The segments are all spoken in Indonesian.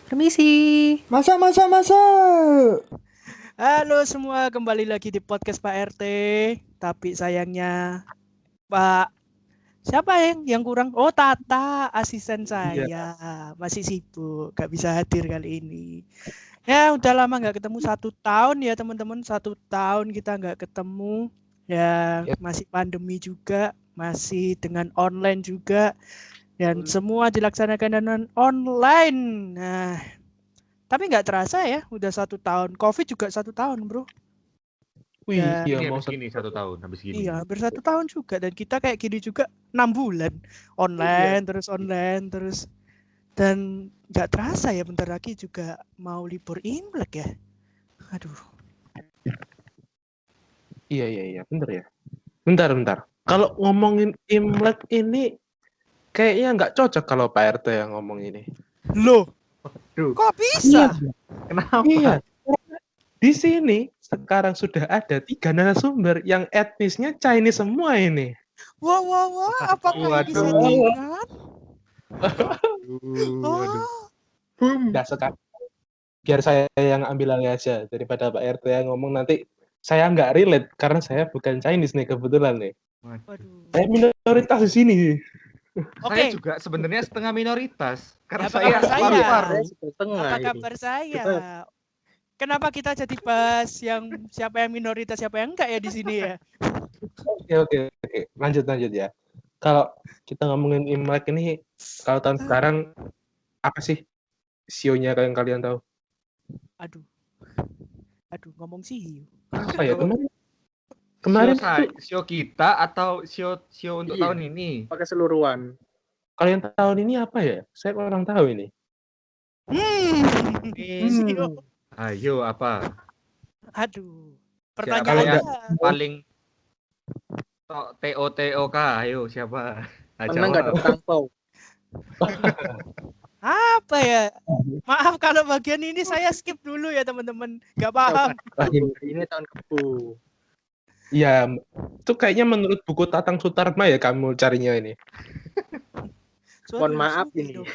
Permisi. Masa. Halo semua, kembali lagi di podcast Pak RT. Tapi sayangnya Pak, siapa yang kurang? Oh, Tata, asisten Iya. saya. Masih sibuk, gak bisa hadir kali ini. Ya, udah lama gak ketemu, 1 tahun ya teman-teman. 1 tahun kita gak ketemu. Ya, Yep. masih pandemi juga, masih dengan online juga. Dan semua dilaksanakan dengan online. Nah, tapi nggak terasa ya, udah 1 tahun. COVID juga 1 tahun, bro. Wih, Dan iya Ini mau habis gini 1 tahun, habis gini. iya, hampir 1 tahun juga. Dan kita kayak gini juga 6 bulan. Online, terus. Dan nggak terasa ya, bentar lagi juga mau libur Imlek ya. Aduh. Iya, bener ya. Bentar. Kalau ngomongin Imlek ini kayaknya nggak cocok kalau Pak RT yang ngomong ini. Loh, Duh, kok bisa? kenapa? Iya. Di sini sekarang sudah ada 3 narasumber yang etnisnya Chinese semua ini. Wah, apakah ini Waduh. settingan? Waduh. Nggak sekarang. Biar saya yang ambil alih aja daripada Pak RT yang ngomong nanti saya nggak relate karena saya bukan Chinese nih kebetulan nih. Waduh. Saya minoritas di sini. Saya Oke, juga sebenarnya setengah minoritas karena apa saya kabar saya? paru-paru. Apa kabar saya? Kenapa kita jadi bahas yang siapa yang minoritas, siapa yang enggak ya di sini ya? Oke. Lanjut ya. Kalau kita ngomongin Imlek ini, kalau tahun sekarang apa sih sionya kalian tahu? Aduh, ngomong sih. Apa ya kemarin? Sio, Kemarin sio kita atau sio untuk tahun ini? Keseluruhan. kalian tahun ini apa ya? Saya kurang tahu ini. Sio. Ayo apa? Aduh, Siapa pertanyaannya yang paling TOTOK? Ayo siapa? Menang nggak ada tampau. apa ya? Maaf kalau bagian ini saya skip dulu ya teman-teman, nggak paham. Ini tahun kebu. Iya, itu kayaknya menurut buku Tatang Sutarma ya kamu carinya ini. Mohon maaf Sule ini. dong.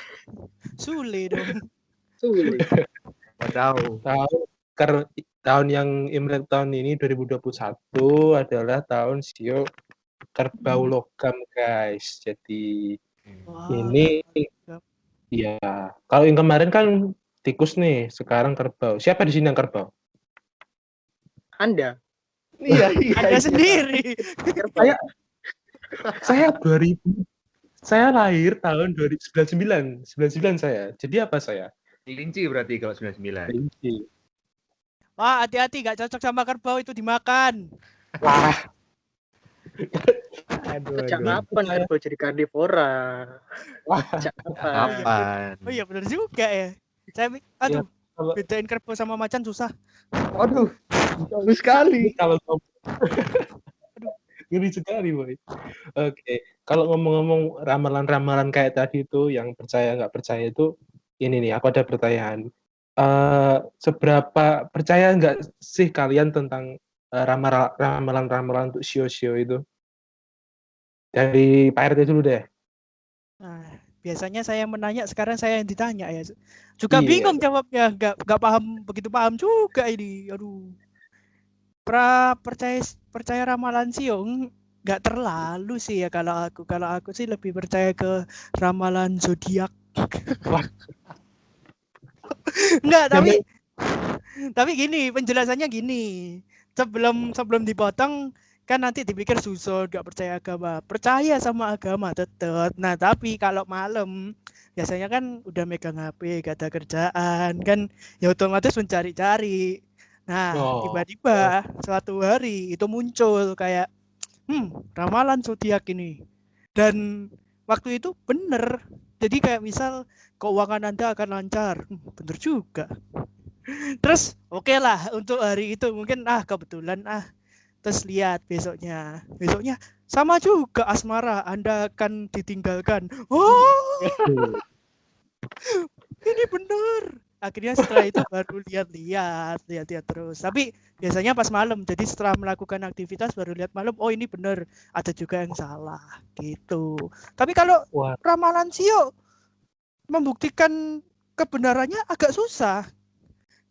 Sule dong. Sulit. Tahu. Tahun yang Imlek tahun ini 2021 adalah tahun sio kerbau logam, guys. Jadi Wah, ini ya, kalau yang kemarin kan tikus nih, sekarang kerbau. Siapa di sini yang kerbau? Anda. Iya. Anda sendiri. Saya 2000. Saya lahir tahun 1999 saya. Jadi apa saya? Kelinci berarti kalau 99. Kelinci. Wah, hati-hati, nggak cocok sama kerbau, itu dimakan. Wah, Sejak kapan kerbau jadi karnivora? wah. Sejak kapan? Kapan? Oh iya benar juga ya. Aduh, bedain kerbau sama macan susah. Aduh, jauh sekali. Kalau ngeri sekali, boy. Oke, kalau ngomong-ngomong ramalan-ramalan kayak tadi itu, yang percaya nggak percaya itu, ini nih, aku ada pertanyaan. Seberapa percaya nggak sih kalian tentang ramalan-ramalan untuk sio-sio itu? Dari Pak RT dulu deh. Nah, biasanya saya menanya, sekarang saya yang ditanya ya. Juga Iya. bingung jawabnya, nggak paham, begitu paham juga ini. Aduh. Percaya ramalan sio nggak terlalu sih ya kalau aku sih lebih percaya ke ramalan zodiak. Wah. Enggak, tapi gini, penjelasannya gini. Sebelum dipotong kan nanti dipikir susun, nggak percaya agama. Percaya sama agama tetap. Nah, tapi kalau malam biasanya kan udah megang HP, gak ada kerjaan kan, ya otomatis mencari-cari. Nah, tiba-tiba suatu hari itu muncul kayak ramalan zodiak ini. Dan waktu itu bener. Jadi kayak misal keuangan Anda akan lancar. Bener juga. Terus oke lah untuk hari itu mungkin kebetulan terus lihat besoknya sama juga asmara Anda akan ditinggalkan. Oh, ini bener. Akhirnya setelah itu baru lihat terus. Tapi biasanya pas malam. Jadi setelah melakukan aktivitas baru lihat malam. Oh ini bener. Ada juga yang salah gitu. Tapi kalau ramalan sio membuktikan kebenarannya agak susah.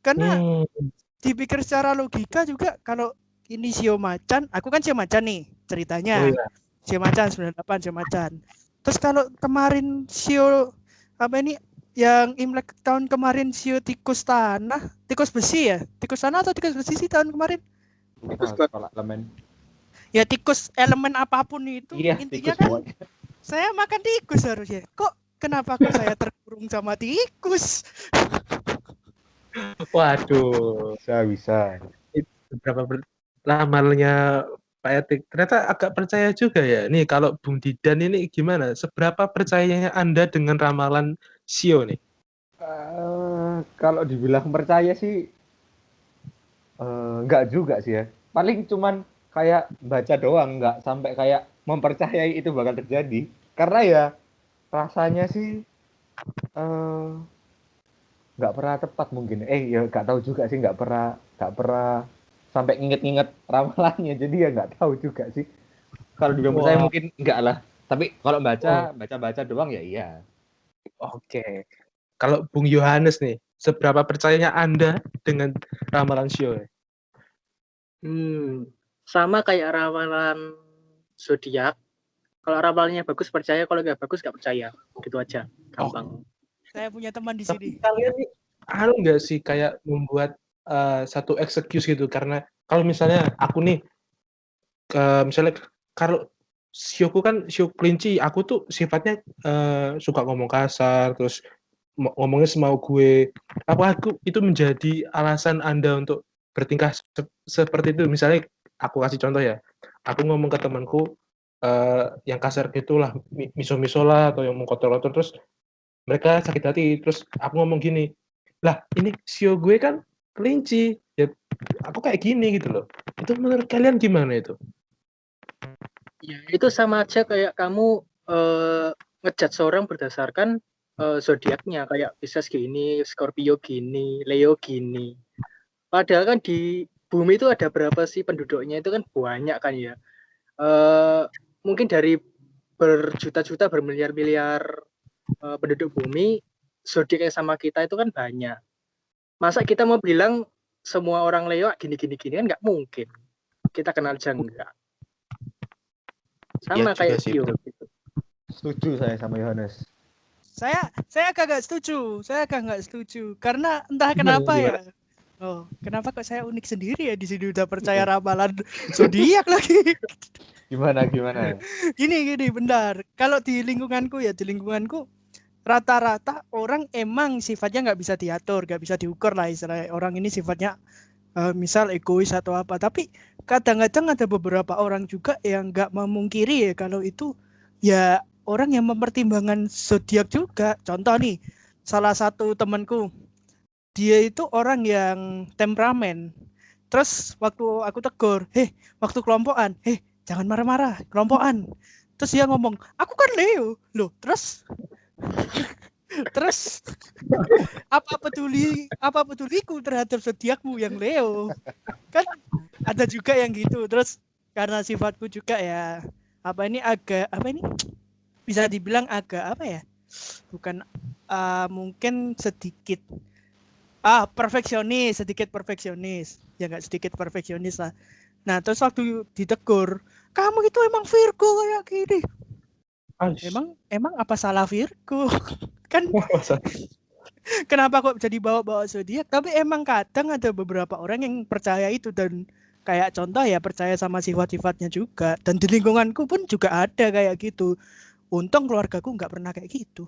Karena Hmm. dipikir secara logika juga kalau ini Sio Macan, aku kan Sio Macan nih ceritanya. Oh iya. Sio Macan 98 Sio Macan. Terus kalau kemarin Sio apa ini yang Imlek tahun kemarin Sio tikus tanah, tikus besi ya? Tikus tanah atau tikus besi sih tahun kemarin? Tikus Nah, kalau elemen. Ya tikus elemen apapun itu Iya, intinya tikus kan pokoknya. saya makan tikus harusnya. Kenapa kok saya terkurung sama tikus? Waduh. Bisa. Itu beberapa ramalnya Pak Etik. Ternyata agak percaya juga ya. Nih kalau Bung Didan ini gimana? Seberapa percayanya Anda dengan ramalan Sio nih? Kalau dibilang percaya sih enggak juga sih ya. Paling cuman kayak baca doang, enggak sampai kayak mempercayai itu bakal terjadi. Karena ya rasanya sih nggak pernah tepat mungkin. Ya nggak tahu juga sih, nggak pernah sampai nginget-nginget ramalannya. Jadi ya nggak tahu juga sih. Kalau dibilang percaya mungkin enggak lah. Tapi kalau baca doang ya iya. Oke. Kalau Bung Yohanes nih, seberapa percayanya Anda dengan ramalan Sio? Sama kayak ramalan zodiak. Kalau ramalannya bagus percaya, kalau nggak bagus nggak percaya. Gitu aja, gampang. Saya punya teman di Tapi sini. kalian nih, nggak sih kayak membuat satu excuse gitu? Karena kalau misalnya aku nih, misalnya kalau Sioku kan Sio kelinci, aku tuh sifatnya suka ngomong kasar, terus ngomongnya semau gue. Apa aku itu menjadi alasan Anda untuk bertingkah seperti itu? Misalnya aku kasih contoh ya, aku ngomong ke temanku yang kasar gitulah, miso-miso lah atau yang mengkotor-kotor, terus mereka sakit hati, terus aku ngomong gini, lah ini Sio gue kan kelinci, ya aku kayak gini gitu loh. Itu menurut kalian gimana itu? Ya, itu sama aja kayak kamu ngejudge seorang berdasarkan zodiaknya, kayak Pisces gini, Scorpio gini, Leo gini. Padahal kan di bumi itu ada berapa sih penduduknya, itu kan banyak kan ya. Mungkin dari berjuta-juta, bermiliar-miliar penduduk bumi, zodiak yang sama kita itu kan banyak. Masa kita mau bilang semua orang Leo gini-gini kan nggak mungkin. Kita kenal aja enggak. Sama Ya, kayak sih, Sio. Setuju saya sama Yohanes. Saya agak nggak setuju karena entah kenapa ya. Kenapa kok saya unik sendiri ya di sini udah percaya ramalan zodiak lagi. Gimana? Gini, bentar. Kalau di lingkunganku rata-rata orang emang sifatnya nggak bisa diatur, nggak bisa diukur lah istilahnya. Orang ini sifatnya misal egois atau apa. Tapi kadang-kadang ada beberapa orang juga yang nggak memungkiri ya kalau itu ya orang yang mempertimbangkan zodiak juga. Contoh nih, salah satu temanku, dia itu orang yang temperamen. Terus waktu aku tegur, waktu kelompokan, jangan marah-marah, kelompokan. Terus dia ngomong, aku kan Leo. Loh, terus apa peduliku terhadap zodiakmu yang Leo? Kan ada juga yang gitu. Terus karena sifatku juga ya bisa dibilang agak apa ya? Bukan mungkin sedikit sedikit perfeksionis. Ya nggak sedikit perfeksionis lah. Nah, terus waktu ditegur, kamu itu emang Virgo kayak gini. Emang apa salah Virgo? Kan kenapa kok jadi bawa-bawa zodiak? Tapi emang kadang ada beberapa orang yang percaya itu, dan kayak contoh ya percaya sama sifat-sifatnya juga. Dan di lingkunganku pun juga ada kayak gitu. Untung keluargaku nggak pernah kayak gitu.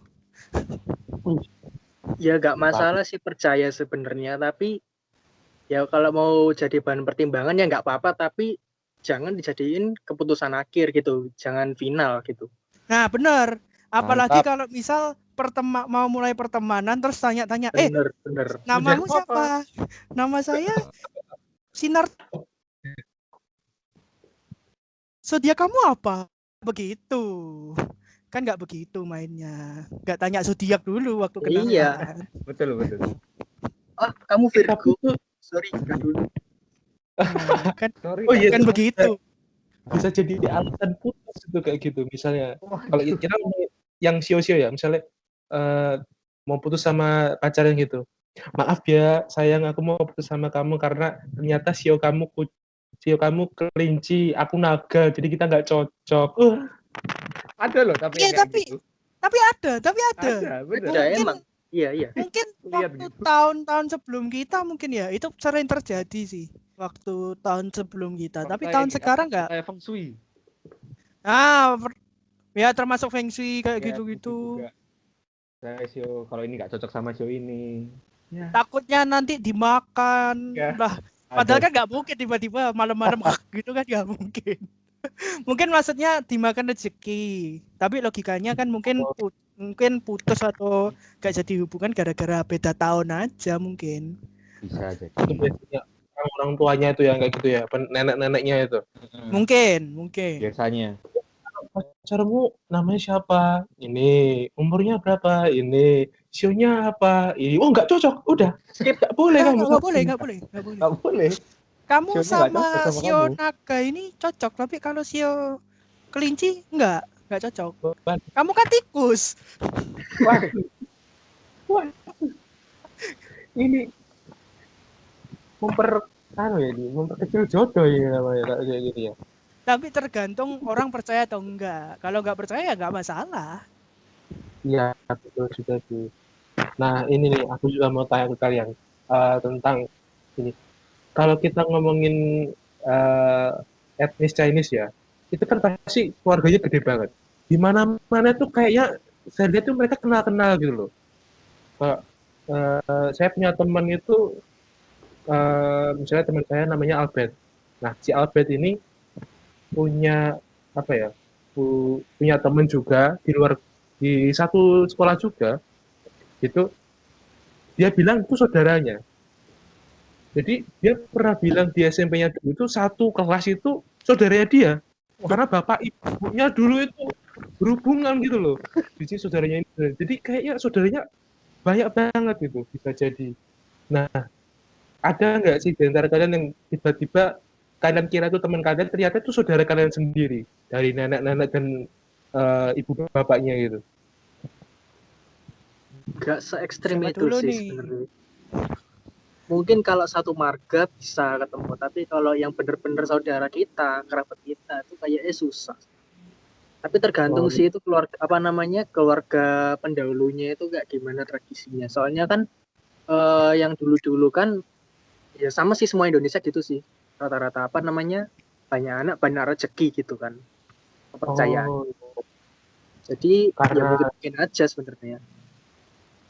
Ya nggak masalah sih percaya sebenarnya, tapi ya kalau mau jadi bahan pertimbangan ya nggak apa-apa, tapi jangan dijadiin keputusan akhir gitu, jangan final gitu. Nah benar, apalagi kalau misal mau mulai pertemanan terus tanya-tanya, bener. Namamu siapa? Nama saya Sinar. Zodiak kamu apa? Begitu. Kan nggak begitu mainnya. Nggak tanya zodiak dulu waktu kenalan. Iya. Betul. Kamu Virgo. Sorry, nggak dulu. Nah, kan kan begitu. Bisa jadi alasan putus itu kayak gitu. Misalnya kalau kita yang sio-sio ya, misalnya mau putus sama pacarnya gitu. Maaf ya, sayang aku mau putus sama kamu karena ternyata sio kamu kelinci, aku naga, jadi kita nggak cocok. Ada loh tapi Iya, yang kayak tapi gitu. tapi ada. Ada, bener. Ya Mungkin emang. Iya. mungkin Lihat waktu gitu. tahun-tahun sebelum kita mungkin ya itu sering terjadi sih waktu tahun sebelum kita. Tapi Percaya tahun di sekarang atas, nggak. percaya feng shui. Ya termasuk feng shui kayak Ya, gitu-gitu. juga. Saya sio kalau ini nggak cocok sama sio ini. Ya. Takutnya nanti dimakan Ya. lah. Padahal kan nggak mungkin tiba-tiba malam-malam gitu kan nggak mungkin. Mungkin maksudnya dimakan rezeki. Tapi logikanya kan mungkin putus atau gak jadi hubungan gara-gara beda tahun aja mungkin. Bisa jadi. Itu biasanya orang tuanya itu yang kayak gitu ya, nenek-neneknya itu. Mungkin. Biasanya. Pacarmu namanya siapa? Ini. Umurnya berapa? Ini. Sionya apa? Ini. Oh, nggak cocok. Udah. Nggak boleh kamu. Nggak boleh. Kamu Sionya nggak sama cocok sama sio kamu. naga ini cocok, tapi kalau sio kelinci nggak cocok. Wah. Kamu kan tikus. Wah. Ini memperkecil jodoh ya namanya kayak gitu ya. Tapi tergantung orang percaya atau enggak. Kalau nggak percaya ya nggak masalah. Iya, betul juga sih. Nah, ini nih aku juga mau tanya ke kalian tentang ini. Kalau kita ngomongin etnis Chinese ya, itu kan pasti keluarganya gede banget. Di mana-mana tuh kayaknya saya lihat tuh mereka kenal-kenal gitu loh. Saya punya teman itu, misalnya teman saya namanya Albert. Nah, si Albert ini punya apa ya? Punya teman juga di satu sekolah juga. Gitu. Dia bilang itu saudaranya. Jadi dia pernah bilang di SMP-nya dulu itu satu kelas itu saudaranya dia. Karena bapak ibunya dulu itu berhubungan gitu loh. Jadi saudaranya ini. Jadi kayaknya saudaranya banyak banget gitu bisa jadi. Nah, ada nggak sih di antara kalian yang tiba-tiba kalian kira itu teman kalian ternyata itu saudara kalian sendiri dari nenek-nenek dan ibu bapaknya gitu? Gak se-ekstrim Siapa itu dulu sih nih? sebenarnya. Mungkin kalau satu marga bisa ketemu, tapi kalau yang bener-bener saudara kita, kerabat kita itu kayaknya susah. Tapi tergantung sih itu keluarga pendahulunya itu kayak gimana tradisinya. Soalnya kan yang dulu-dulu kan ya sama sih semua Indonesia gitu sih. Rata-rata banyak anak banyak rezeki gitu kan. Kepercayaan. Jadi ya mungkin aja sebenarnya.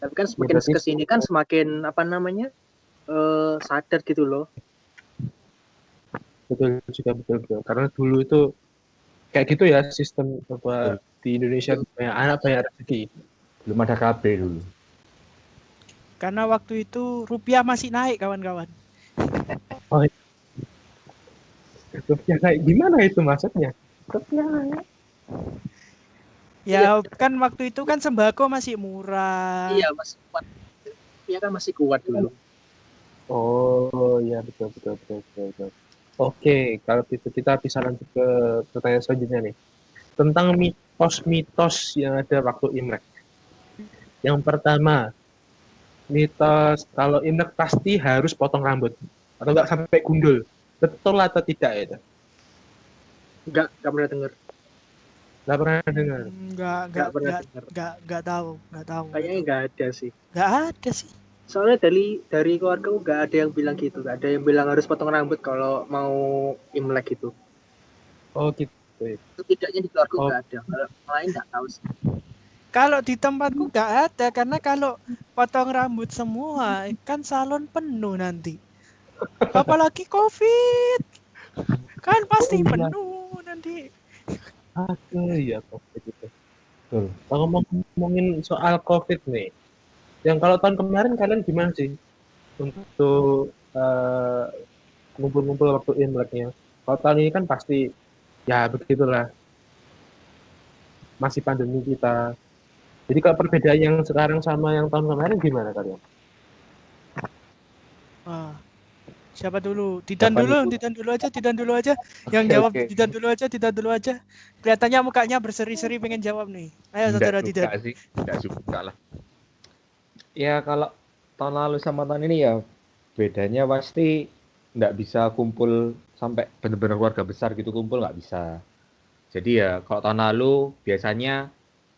Tapi kan semakin kesini kan semakin sadar gitu loh. Betul juga, betul. Karena dulu itu kayak gitu ya sistem di Indonesia banyak anak banyak rezeki. Belum ada KB dulu. Karena waktu itu rupiah masih naik kawan-kawan. Oh, rupiah naik gimana itu maksudnya? Rupiah naik. Ya kan waktu itu kan sembako masih murah. Iya masih kuat. Rupiah kan masih kuat dulu. Oh ya betul. Oke, kalau gitu kita bisa lanjut ke pertanyaan selanjutnya nih. Tentang mitos-mitos yang ada waktu Imlek. Yang pertama, mitos kalau Imlek pasti harus potong rambut atau enggak sampai gundul. Betul atau tidak itu? Enggak pernah dengar. Enggak pernah dengar. Enggak tahu. Kayaknya enggak ada sih. Enggak ada sih. Soalnya dari keluarga enggak ada yang bilang gitu, enggak ada yang bilang harus potong rambut kalau mau Imlek gitu. Oh gitu. Setidaknya di keluarga enggak ada. Kalau lain enggak tahu sih. Kalau di tempatku enggak ada karena kalau potong rambut semua kan salon penuh nanti. Apalagi COVID. Kan pasti penuh nanti. Aduh ya COVID itu. Kalau ngomongin soal COVID nih, yang kalau tahun kemarin kalian gimana sih untuk ngumpul-ngumpul waktu Imleknya? Kalau tahun ini kan pasti ya begitulah, masih pandemi kita. Jadi kalau perbedaan yang sekarang sama yang tahun kemarin gimana kalian? Siapa dulu? Didan dulu aja. Yang jawab Didan dulu aja. Kelihatannya mukanya berseri-seri pengen jawab nih. Ayo saudara Didan. Enggak suka lah. Ya kalau tahun lalu sama tahun ini ya bedanya pasti nggak bisa kumpul sampai bener-bener keluarga besar gitu kumpul nggak bisa. Jadi ya kalau tahun lalu biasanya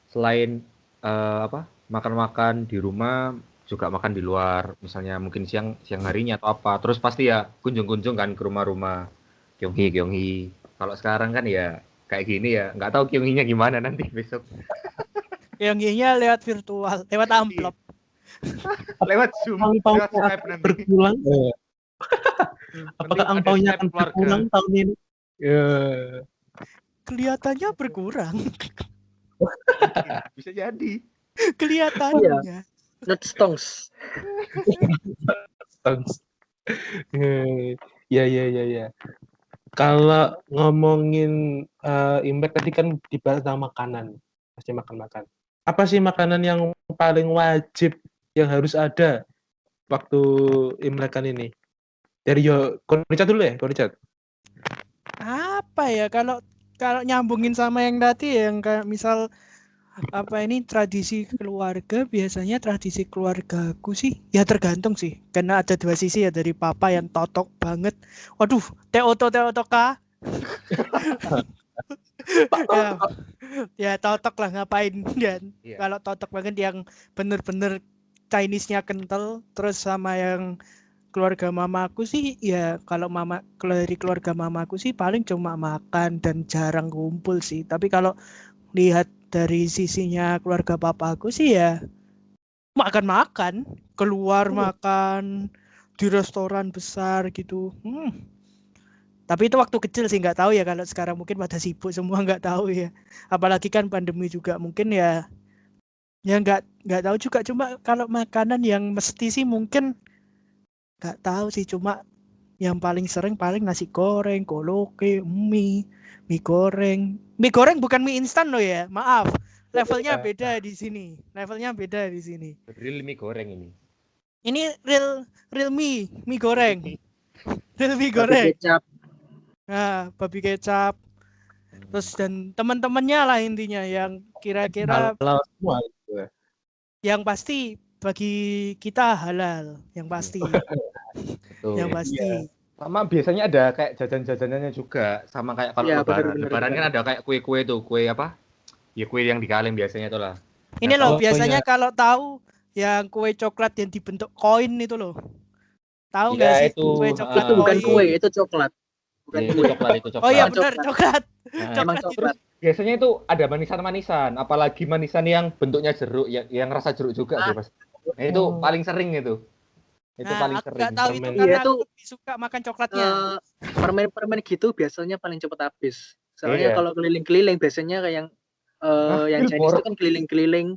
selain apa makan-makan di rumah juga makan di luar, misalnya mungkin siang siang harinya atau apa. Terus pasti ya kunjung-kunjung kan ke rumah-rumah Kyonghi Kyonghi. Kalau sekarang kan ya kayak gini ya nggak tahu Kyonghinya gimana nanti besok Yang nya lewat virtual, lewat amplop. Lewat Zoom, lewat Angpaunya Skype akan nanti. berpulang. Apakah Penting ada angpaunya Skype akan keluarga. berpulang tahun ini? Ya. Kelihatannya berkurang. Bisa jadi. Kelihatannya. Not stonks. Ya. Kalau ngomongin Imlek tadi kan dibahas tentang makanan, pasti makan-makan. Apa sih makanan yang paling wajib yang harus ada waktu Imlekan ini? Dari Richard dulu ya, Richard. Apa ya kalau nyambungin sama yang tadi yang kayak misal apa ini tradisi keluarga, biasanya tradisi keluargaku sih ya tergantung sih karena ada dua sisi ya, dari papa yang totok banget, waduh teotoka ya totok lah ngapain, dan Iya. kalau totok banget yang bener-bener Chinese-nya kental. Terus sama yang keluarga mamaku sih ya, kalau dari keluarga mamaku sih paling cuma makan dan jarang kumpul sih. Tapi kalau lihat dari sisinya keluarga papaku sih ya makan-makan, keluar makan di restoran besar gitu. Tapi itu waktu kecil sih, nggak tahu ya kalau sekarang mungkin pada sibuk semua, nggak tahu ya. Apalagi kan pandemi juga mungkin ya nggak tahu juga. Cuma kalau makanan yang mesti sih mungkin nggak tahu sih, cuma yang paling sering paling nasi goreng, koloke, mie goreng. Mie goreng bukan mie instan loh ya, maaf. Levelnya beda di sini. real mie goreng ini. Ini real mie goreng. Real mie Babi goreng. kecap. Nah, babi kecap. Terus dan teman-temannya lah intinya yang kira-kira Halal semua gitu. yang pasti bagi kita halal, yang pasti. Betul. Yang pasti. Sama biasanya ada kayak jajan-jajanannya juga, sama kayak kalau Iya, lebaran. bener. Lebaran kan ada kayak kue-kue tuh, kue apa? Ya kue yang di kaleng biasanya itu lah. Ini loh biasanya iya. kalau tahu yang kue coklat yang dibentuk koin itu loh. Tahu Iya, nggak sih itu, kue coklat Itu bukan koin? kue, itu coklat. Bukan Iya, itu kue. coklat, itu coklat. Oh iya Emang benar, coklat. Nah, Emang Coklat coklat. biasanya itu ada manisan-manisan, apalagi manisan yang bentuknya jeruk, yang rasa jeruk juga sih, Mas. Nah, itu paling sering itu. Itu Nah, paling aku sering. nggak tahu itu Permen. karena Iya, aku itu lebih suka makan coklatnya. permen-permen gitu biasanya paling cepat habis. Soalnya Iya. kalau keliling-keliling biasanya kayak yang Chinese Billboard. itu kan keliling-keliling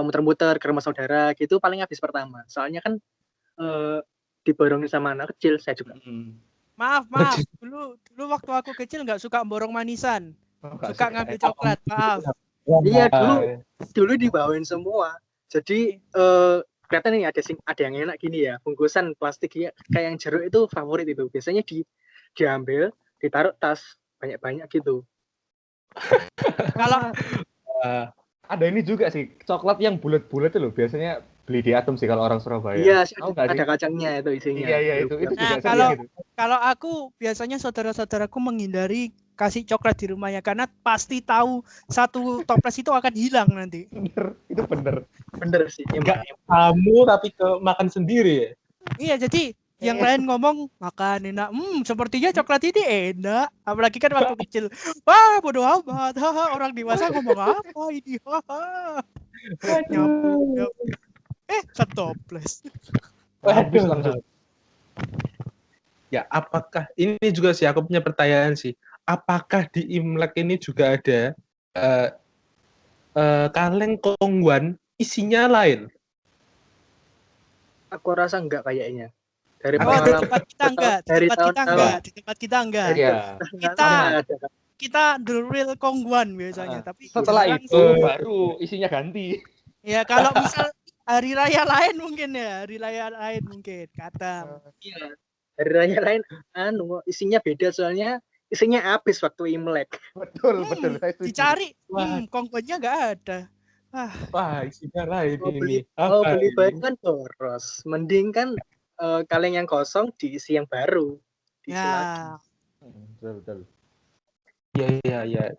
muter-muter ke rumah saudara gitu paling habis pertama. Soalnya kan diborongin sama anak kecil, saya juga. Maaf. Dulu waktu aku kecil nggak suka borong manisan. Oh, nggak Suka suka. ngambil coklat, maaf. Iya, dulu dibawain semua. Jadi kelihatan nih ada yang enak gini ya, bungkusan plastik kayak yang jeruk itu favorit itu. Biasanya diambil, ditaruh tas banyak-banyak gitu. Kalau Ada ini juga sih, coklat yang bulat-bulat itu loh, biasanya beli di Atom sih kalau orang Surabaya. Iya, Tahu nggak sih? ada kacangnya itu isinya. Iya, itu nah, juga kalau sering gitu. kalau aku biasanya saudara-saudaraku menghindari kasih coklat di rumahnya karena pasti tahu satu toples itu akan hilang nanti. Itu bener. Bener sih. Enggak kamu tapi ke makan sendiri ya. Iya, jadi yang lain ngomong makan enak, sepertinya coklat ini enak. Apalagi kan waktu kecil, wah bodo amat, orang dewasa ngomong apa ini, nyambung. Setoples. Habis langsung. Ya, apakah ini juga sih aku punya pertanyaan sih. Apakah di Imlek ini juga ada kaleng kongguan isinya lain? Aku rasa enggak kayaknya. Dari Di pengalaman tempat kita enggak, di tempat kita enggak. Iya. Kita the real kongguan biasanya, tapi Setelah jarang itu sih. baru isinya ganti. Ya kalau misal hari raya lain mungkin kata. Iya. Hari raya lain isinya beda soalnya isinya habis waktu Imlek. Betul. Saya setuju. Dicari, kongguannya nggak ada. Wah, isinya lain Mau ini. beli Apa baru ini? kan boros. Mending kan kaleng yang kosong diisi yang baru. Diisi lagi. Ya, Betul. Iya.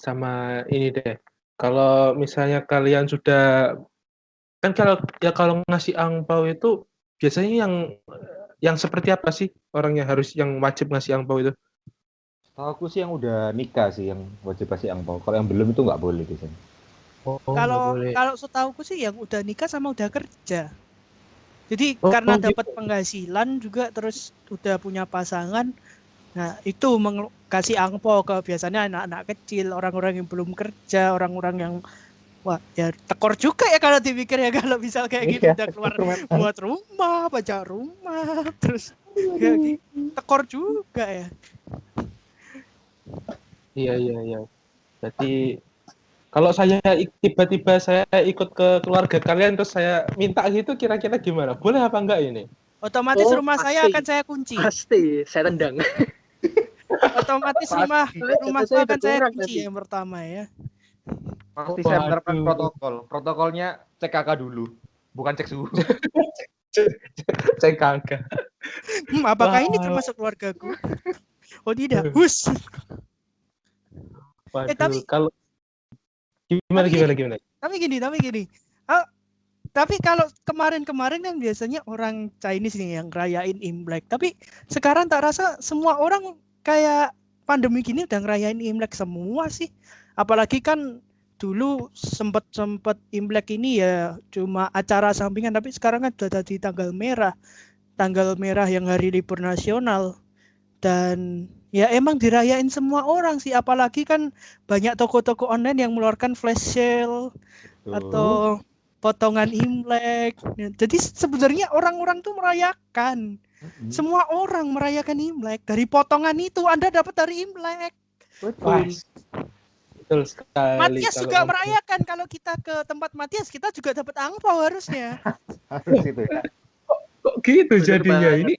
Sama ini deh. Kalau misalnya kalian sudah kan kalau ngasih angpau itu biasanya yang seperti apa sih orang yang wajib ngasih angpau itu? Tahu aku sih yang udah nikah sih yang wajib kasih angpau. Kalau yang belum itu nggak boleh biasanya. Oh, nggak kalau boleh. kalau setauku sih yang udah nikah sama udah kerja. Jadi Oh, karena gitu. dapat penghasilan juga terus udah punya pasangan, nah itu kasih angpau ke biasanya anak-anak kecil, orang-orang yang belum kerja, orang-orang yang wah ya tekor juga ya kalau dipikir ya kalau misal kayak gitu Iya, udah keluar permetan. buat rumah, pajak rumah, terus kayak gitu tekor juga ya. Iya. Jadi kalau tiba-tiba saya ikut ke keluarga kalian terus saya minta gitu kira-kira gimana? Boleh apa enggak ini? Otomatis Oh, rumah saya akan saya kunci. Pasti saya tendang. Otomatis rumahku Saya akan saya berkurang kunci nanti. yang pertama ya. Pasti saya menerapkan Waduh. protokol. Protokolnya cek kakak dulu, bukan cek suhu. Saya kagak. Apakah ini Wah. termasuk keluargaku? Oh tidak. Hus. Waduh, tapi kalau gimana? Tapi gini. Ah, tapi kalau kemarin-kemarin kan biasanya orang Chinese nih yang ngerayain Imlek. Tapi sekarang tak rasa semua orang kayak pandemi gini udah ngerayain Imlek semua sih. Apalagi kan dulu sempet Imlek ini ya cuma acara sampingan, tapi sekarang kan udah jadi tanggal merah yang hari libur nasional. Dan ya emang dirayain semua orang sih, apalagi kan banyak toko-toko online yang mengeluarkan flash sale atau potongan Imlek. Jadi sebenarnya orang-orang tuh merayakan. Semua orang merayakan Imlek. Dari potongan itu Anda dapat dari Imlek. Wah, betul sekali. Matias juga merayakan. Kalau kita ke tempat Matias, kita juga dapat angpau harusnya. Harus itu ya. Kok gitu Bener jadinya banget. ini?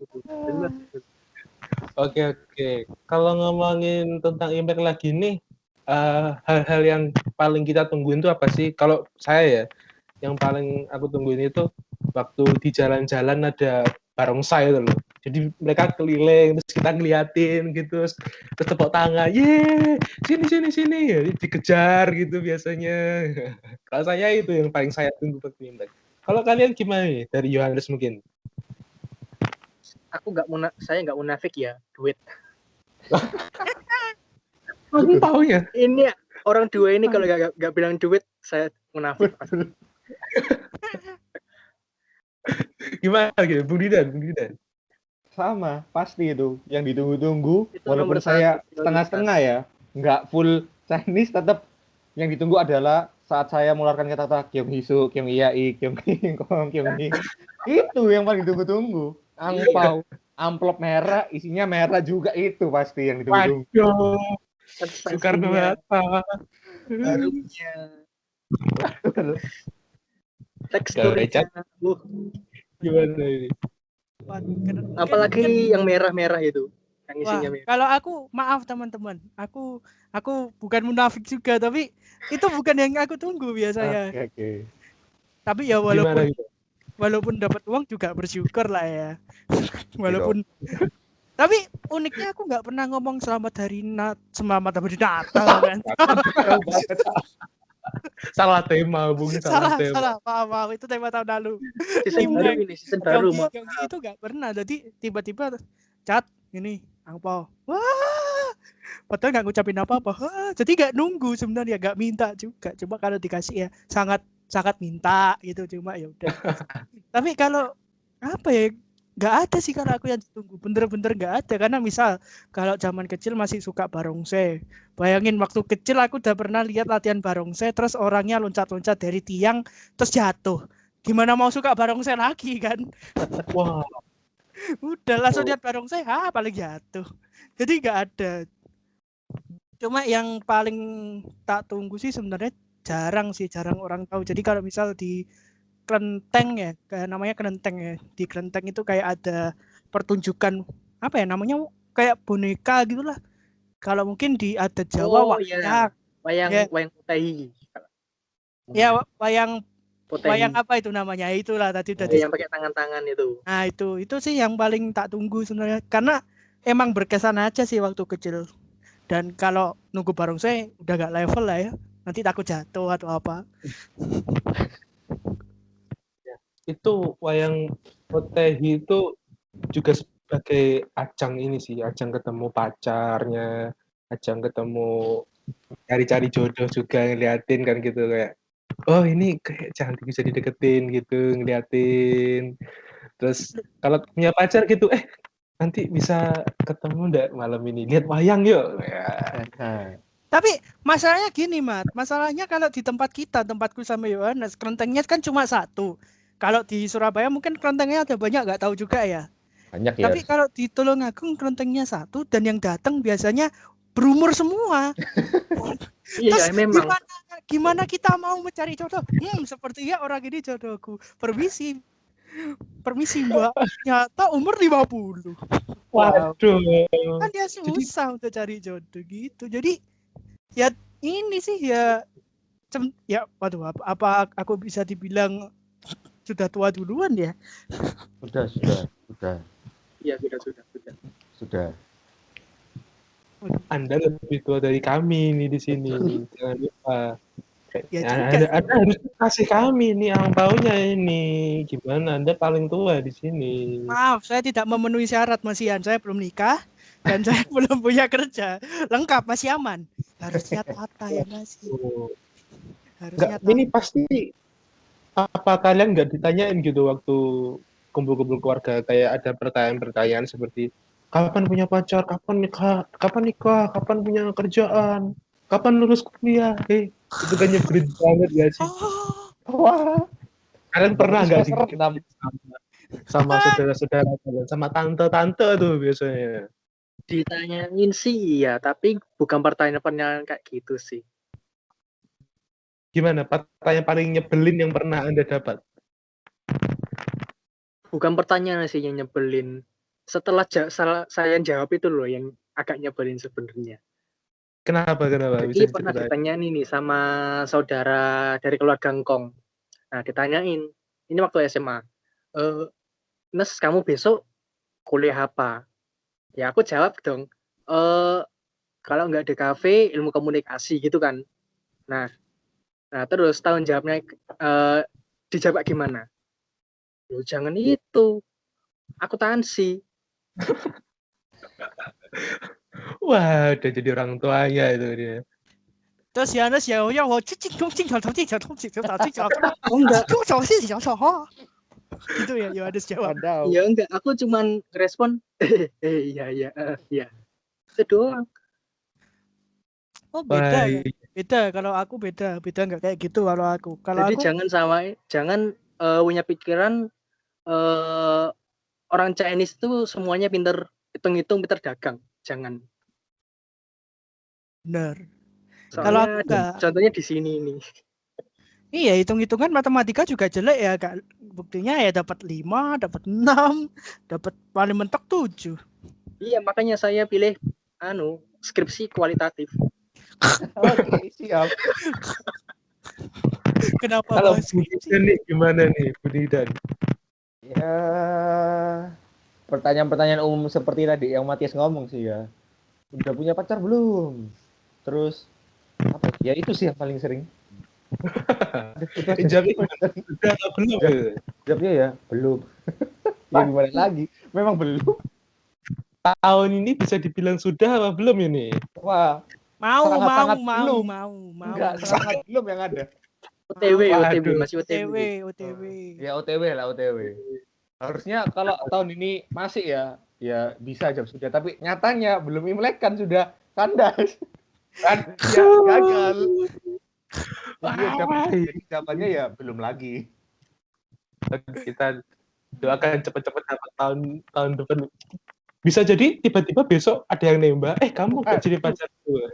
Oke. Kalau ngomongin tentang Imlek lagi nih, hal-hal yang paling kita tungguin itu apa sih? Kalau saya ya, yang paling aku tungguin itu waktu di jalan-jalan ada barongsai itu loh. Jadi mereka keliling terus kita ngeliatin gitu, terus tepuk tangan, ye, sini ya, dikejar gitu biasanya. Kalau saya itu yang paling saya tunggu waktu Imlek. Kalau kalian gimana nih dari Yohanes mungkin? Saya nggak munafik ya, duit. Aku taunya. Ini orang dua ini kalau nggak bilang duit, saya munafik. Gimana gitu, Bung Didan? Sama, pasti itu. Yang ditunggu-tunggu, Itu walaupun nomor saya satu setengah-setengah ya, nggak full Chinese, tetap yang ditunggu adalah saat saya mengeluarkan kata-kata Kyung Hisu, Kyung Iyai, Kyung King Kong, Kyung Hing. Itu yang paling ditunggu-tunggu. Angpau, amplop merah, isinya merah juga itu pasti yang ditunggu-tunggu. Waduh, Soekarno Hatta. Harumnya. Teksturnya. Gimana ini? Apalagi yang merah-merah itu. Yang isinya merah. Kalau aku, maaf teman-teman, aku bukan munafik juga, tapi itu bukan yang aku tunggu biasanya. Oke. Tapi ya walaupun dapat uang juga bersyukur lah ya. Walaupun tapi uniknya aku nggak pernah ngomong selamat hari Natal kan. Salah tema, Bung. Salah. Maaf, itu tema tahun lalu. Season baru. Itu nggak pernah. Jadi tiba-tiba chat ini angpau. Wah, padahal nggak ngucapin apa-apa. Jadi nggak nunggu sebenarnya, nggak minta juga. Cuma kalau dikasih ya sangat minta gitu, cuma ya udah. Tapi kalau apa ya, nggak ada sih kalau aku yang ditunggu, bener-bener nggak ada. Karena misal kalau zaman kecil masih suka barongsai, bayangin waktu kecil aku udah pernah lihat latihan barongsai terus orangnya loncat-loncat dari tiang terus jatuh, gimana mau suka barongsai lagi kan. Wah, udah langsung lihat barongsai paling jatuh. Jadi nggak ada. Cuma yang paling tak tunggu sih sebenarnya jarang orang tahu. Jadi kalau misal di kelenteng ya, kayak namanya kelenteng ya. Di kelenteng itu kayak ada pertunjukan apa ya namanya, kayak boneka gitulah. Kalau mungkin di adat Jawa wayang putih. Ya wayang Poteng. apa itu namanya? Itulah tadi udah Yang pakai tangan-tangan itu. Nah, itu sih yang paling tak tunggu sebenarnya karena emang berkesan aja sih waktu kecil. Dan kalau nunggu barongsai udah gak level lah ya. Nanti takut jatuh atau apa. Itu wayang Potehi itu juga sebagai ajang ini sih, ajang ketemu pacarnya, ajang ketemu cari-cari jodoh juga ngeliatin kan gitu kayak oh ini kayak cantik bisa dideketin gitu ngeliatin. Terus kalau punya pacar gitu nanti bisa ketemu ndak malam ini lihat wayang yuk ya. Nah, Tapi masalahnya gini, Mat. Masalahnya kalau di tempat kita, tempatku sama Yohanes, kelentengnya kan cuma satu. Kalau di Surabaya mungkin kelentengnya ada banyak, nggak tahu juga ya. banyak ya. Tapi kalau di Tulungagung kelentengnya satu dan yang datang biasanya berumur semua. Terus Iya, memang. gimana kita mau mencari jodoh? Sepertinya orang ini jodohku. Permisi Mbak. Nyata umur 50. Waduh. Kan dia susah untuk cari jodoh gitu. Jadi ya ini sih ya waduh apa aku bisa dibilang sudah tua duluan ya? Sudah. Iya, sudah. Anda lebih tua dari kami nih di sini. Jangan lupa. Ya Anda harus kasih kami nih angpaunya ini. Gimana? Anda paling tua di sini. Maaf, saya tidak memenuhi syarat Mas Ian. Saya belum nikah dan saya belum punya kerja. Lengkap, masih aman. Harusnya tata ya ngasih. Harusnya tata. Ini pasti apa kalian nggak ditanyain gitu waktu kumpul-kumpul keluarga kayak ada pertanyaan-pertanyaan seperti kapan punya pacar, kapan nikah, kapan punya kerjaan, kapan lulus kuliah, itu kan nyebelin banget gak sih? Wah, Kalian pernah nggak sih sama saudara-saudara kalian, sama tante-tante tuh biasanya? Ditanyain sih iya, tapi bukan pertanyaan-pertanyaan kayak gitu sih. Gimana? Pertanyaan paling nyebelin yang pernah Anda dapat? Bukan pertanyaan sih yang nyebelin. Setelah saya jawab itu loh yang agak nyebelin sebenarnya. Kenapa? Jadi pernah ditanyain ini sama saudara dari keluarga Ngkong. Nah, ditanyain, ini waktu SMA. Nes, kamu besok kuliah apa? Ya aku jawab dong. Kalau nggak di kafe, ilmu komunikasi gitu kan. Nah terus tahun jawabnya dijawab gimana? Loh, jangan itu. Akuntansi. Wah, udah jadi orang tuanya itu dia. Terus Yohanes ya我进口投进口投进口打进口 Oh enggak. gitu ya Yohanes jawab. Ya enggak, aku cuman respon iya. Itu doang. Oh beda ya. Beda kalau aku beda nggak kayak gitu kalau aku. Jadi jangan punya pikiran orang Chinese itu semuanya pinter hitung-hitung, pinter dagang. Jangan. Benar. Kalau aku enggak. Contohnya di sini nih. Iya, hitung-hitungan matematika juga jelek ya, Kak. Buktinya ya dapat 5, dapat 6, dapat paling mentok 7. Iya, makanya saya pilih skripsi kualitatif. Oke, siap. Kenapa kalau Budidan nih gimana nih Budidan? Ya, pertanyaan-pertanyaan umum seperti tadi yang Matias ngomong sih ya. Udah punya pacar belum? Terus apa? Ya itu sih yang paling sering. Jawabnya ya belum. Ya gimana lagi? Memang belum. Tahun ini bisa dibilang sudah apa belum ini? Wah, mau. Enggak, sangat belum yang ada. OTW masih OTW. Ya OTW. Harusnya kalau tahun ini masih ya bisa jawab sudah, tapi nyatanya belum Imlek kan sudah kandas. Kan ya gagal. Jadi jawabannya ya belum lagi. Kita doakan cepat-cepat dapat tahun depan. Bisa jadi tiba-tiba besok ada yang nembak, kamu gak jadi pacar gue.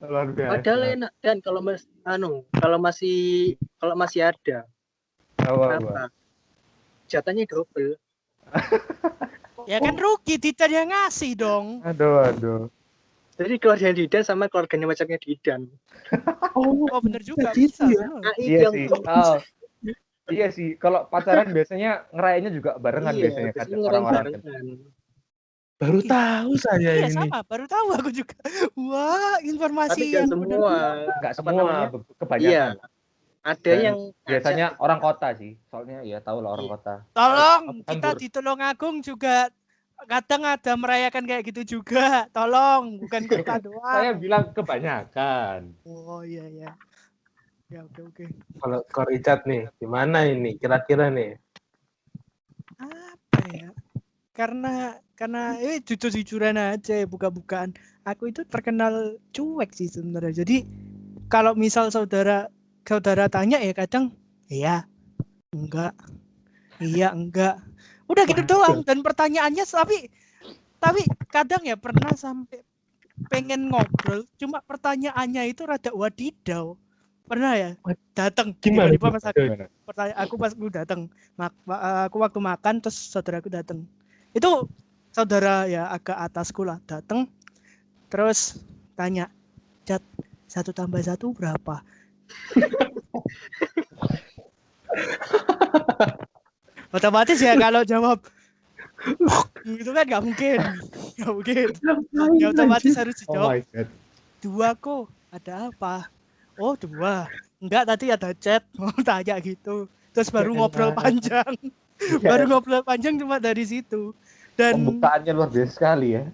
Luar biasa. Padahal enak kan kalau masih ada. Apa? Jatahnya double. Ya kan rugi, Titan yang ngasih dong. Aduh. Jadi keluarganya Didan sama keluarganya pacarnya Didan. Oh bener juga gitu bisa. ya. bener. Nah, Iya yang sih. Oh, iya sih. Kalau pacaran biasanya ngerayainnya juga barengan iya, biasanya kan biasanya ngerayain orang-orang kan. barengan. Baru Ih, tahu saya Iya ini. sama, baru tahu aku juga. Wah, Tapi informasi nggak yang semua. Enggak Apa semua, namanya? kebanyakan. Iya, ada Dan yang biasanya ngajak. orang kota sih. Soalnya ya tahu lah orang Iya. kota. Tolong kita Hambur. di Tulungagung juga kadang ada merayakan kayak gitu juga. Tolong, bukan kita Saya doang. bilang kebanyakan. Oh iya iya. Ya oke. Kalau Ko Richard nih, gimana ini kira-kira nih? Apa ya? Karena jujur-jujuran aja ya, buka-bukaan. Aku itu terkenal cuek sih sebenarnya. Jadi kalau misal saudara tanya ya kadang iya, enggak, iya, enggak. Udah gitu doang dan pertanyaannya tapi kadang ya pernah sampai pengen ngobrol cuma pertanyaannya itu rada wadidaw. Pernah ya? Datang Gimana? tiba-tiba pas Gimana? aku pas aku datang aku waktu makan terus saudaraku datang. Itu saudara ya agak atasku lah datang terus tanya, "Cat, 1 tambah 1 berapa?" Otomatis ya kalau jawab itu kan nggak mungkin. Ya otomatis harus Oh dijawab my god. 2 kok. Ada apa? Oh 2. Enggak tadi ada chat mau tanya gitu. Terus baru ngobrol panjang. Baru ngobrol panjang cuma dari situ. Dan Pembukaannya luar biasa sekali ya.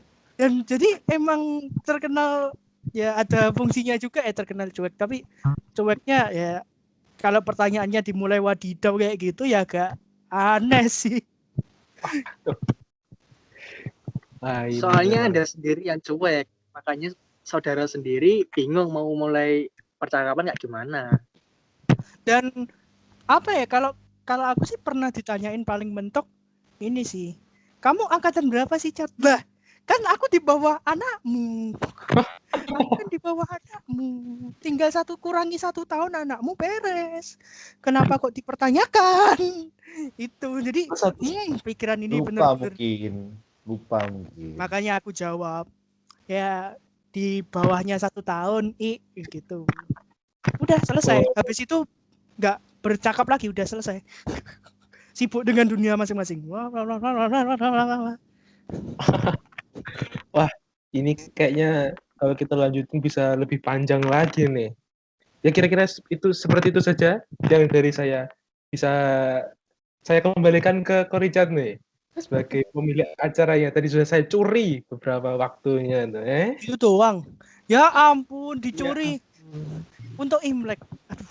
dan jadi emang terkenal ya ada fungsinya juga terkenal cuek tapi cueknya ya kalau pertanyaannya dimulai wadidaw kayak gitu ya agak aneh sih. Nah, ini Soalnya memang. Anda sendiri yang cuek, makanya saudara sendiri bingung mau mulai percakapan kayak gimana. Dan apa ya kalau kalau aku sih pernah ditanyain paling mentok ini sih. Kamu angkatan berapa sih, Cat? Lah, kan aku di bawah anakmu. Aku kan di bawah anakmu. Tinggal 1 tahun anakmu beres. Kenapa kok dipertanyakan? Itu. Jadi pikiran ini Lupa bener-bener. mungkin. Makanya aku jawab ya di bawahnya 1 tahun gitu. Udah selesai. Habis itu nggak bercakap lagi, udah selesai. Sibuk dengan dunia masing-masing. Wah, ini kayaknya kalau kita lanjutin bisa lebih panjang lagi nih. Ya kira-kira itu seperti itu saja yang dari saya. Bisa saya kembalikan ke Ko Richard nih sebagai pemilik acaranya. Tadi sudah saya curi beberapa waktunya. Itu doang. Ya ampun, dicuri untuk Imlek. Aduh.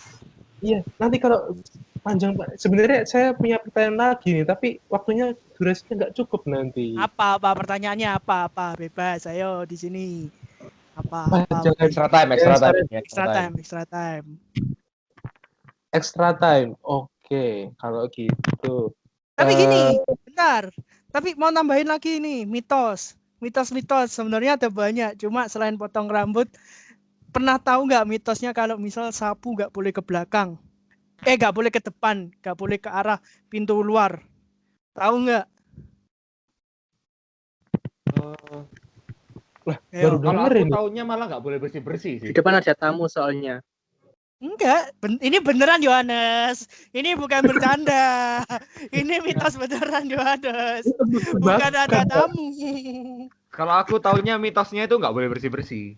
Iya, nanti kalau panjang Pak. Sebenarnya saya punya pertanyaan lagi nih, tapi waktunya durasinya nggak cukup nanti. Apa pertanyaannya apa bebas. Ayo di sini. Apa Jangan Extra time. extra time. Extra time. Oke, kalau gitu. Tapi gini, bentar. Tapi mau nambahin lagi nih, mitos sebenarnya ada banyak. Cuma selain potong rambut, pernah tahu nggak mitosnya kalau misal sapu nggak boleh ke belakang? Nggak boleh ke depan, nggak boleh ke arah pintu luar. Tahu nggak? Lah, Ayo. baru Kalau dengerin. aku taunya malah nggak boleh bersih-bersih Di sih. depan ada tamu soalnya. Enggak, ini beneran Yohanes. Ini bukan bercanda. Ini mitos beneran Yohanes. Bukan ada tamu. Kalau aku taunya mitosnya itu nggak boleh bersih-bersih.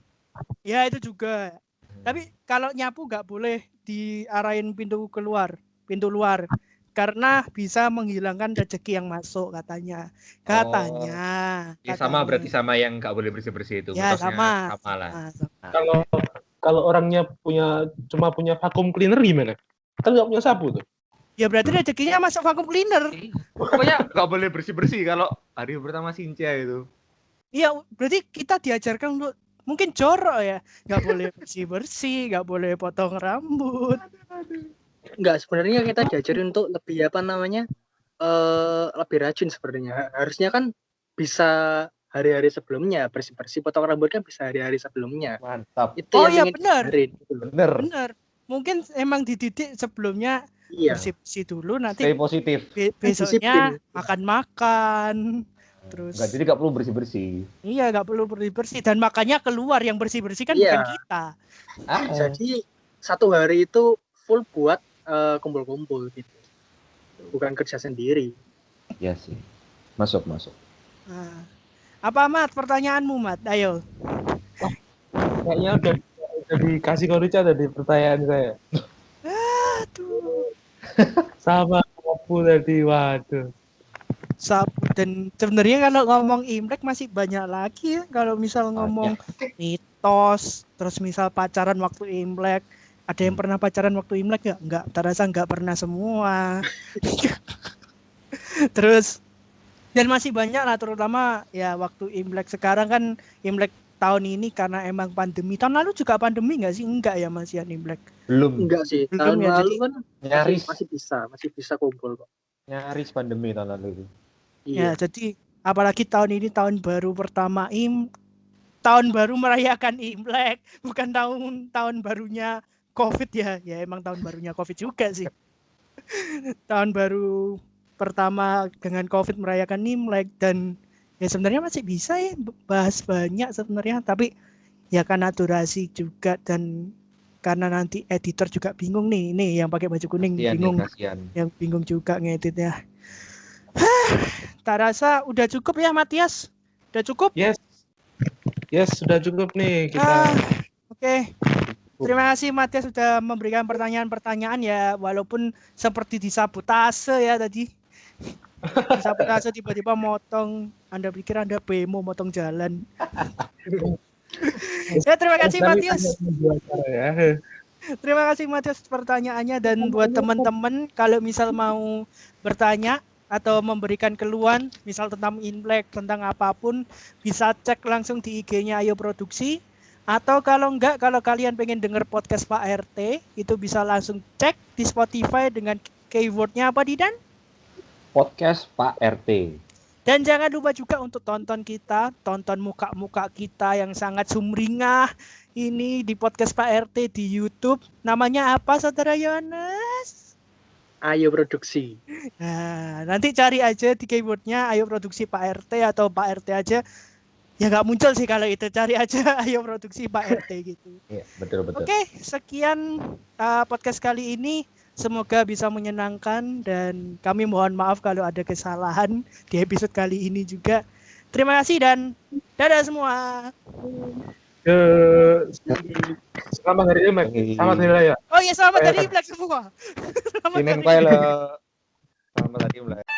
Ya itu juga. Tapi kalau nyapu nggak boleh diarahin pintu luar. Karena bisa menghilangkan rezeki yang masuk katanya. Ya sama berarti sama yang nggak boleh bersih-bersih itu. Ya Mitosnya sama lah. Kalau orangnya cuma punya vacuum cleaner gimana? Kan nggak punya sapu tuh. Ya berarti rezekinya masuk vacuum cleaner. Pokoknya nggak boleh bersih-bersih kalau hari pertama Sincia itu. Iya, berarti kita diajarkan untuk mungkin jorok ya, nggak boleh bersih-bersih, nggak boleh potong rambut. Enggak, sebenarnya kita diajarin untuk lebih lebih rajin sebenarnya. Harusnya kan bisa hari-hari sebelumnya bersih-bersih, potong rambut kan bisa hari-hari sebelumnya. Mantap. Itu yang iya ingin benar. diajarin, gitu. Benar. Mungkin emang dididik sebelumnya bersih-bersih dulu, nanti Stay positif. besoknya makan-makan. terus Enggak, jadi nggak perlu bersih-bersih. iya nggak perlu bersih dan makanya keluar yang bersih-bersih kan Iya. bukan kita. Jadi 1 hari itu full buat kumpul-kumpul gitu. Bukan kerja sendiri. Iya sih. Masuk. Nah, apa Mat pertanyaanmu Mat? Ayo. Kayaknya udah dikasih Korica tadi pertanyaan saya. Aduh. Sama aku tadi, waduh. Dan sebenarnya kalau ngomong Imlek masih banyak lagi ya. Kalau misal ngomong mitos, terus misal pacaran waktu Imlek, ada yang pernah pacaran waktu Imlek nggak? Nggak, terasa nggak pernah semua. Terus dan masih banyak lah, terutama ya waktu Imlek sekarang kan Imlek tahun ini karena emang pandemi. Tahun lalu juga pandemi nggak sih? Enggak ya Mas Ian Imlek? Belum. Enggak sih. Belum Tahun ya, lalu jadi kan Nyaris. masih bisa kumpul kok. Nyaris pandemi tahun lalu itu. Ya, Iya. jadi apalagi tahun ini tahun baru pertama tahun baru merayakan Imlek, bukan tahun barunya Covid ya. Ya emang tahun barunya Covid juga sih. Tahun baru pertama dengan Covid merayakan Imlek dan ya sebenarnya masih bisa ya bahas banyak sebenarnya, tapi ya karena durasi juga dan karena nanti editor juga bingung nih yang pakai baju kuning bingung. Kasihan. Yang bingung juga ngeditnya. Tak rasa udah cukup ya Matias? Udah cukup? Yes, sudah cukup nih kita. Oke. Terima kasih Matias sudah memberikan pertanyaan-pertanyaan ya, walaupun seperti disabotase ya tadi. Disabotase tiba-tiba motong. Anda pikir Anda bemo motong jalan. Ya terima kasih Matias. Ya. Terima kasih Matias pertanyaannya, dan buat teman-teman kalau misal mau bertanya atau memberikan keluhan misal tentang Imlek, tentang apapun, bisa cek langsung di IG-nya Ayo Produksi, atau kalau enggak, kalau kalian pengen denger podcast Pak RT itu bisa langsung cek di Spotify dengan keywordnya apa Didan? Podcast Pak RT. Dan jangan lupa juga untuk tonton muka-muka kita yang sangat sumringah ini di podcast Pak RT di YouTube. Namanya apa Saudara Yohanes? Ayo Produksi. Nah, nanti cari aja di keywordnya Ayo Produksi Pak RT atau Pak RT aja. Ya nggak muncul sih kalau itu, cari aja Ayo Produksi Pak RT gitu. Iya, betul. Oke, sekian podcast kali ini. Semoga bisa menyenangkan dan kami mohon maaf kalau ada kesalahan di episode kali ini juga. Terima kasih dan dadah semua. Selamat hari Imlek. Selamat hari raya. Oh iya, selamat hari Imlek semua. Selamat hari Imlek.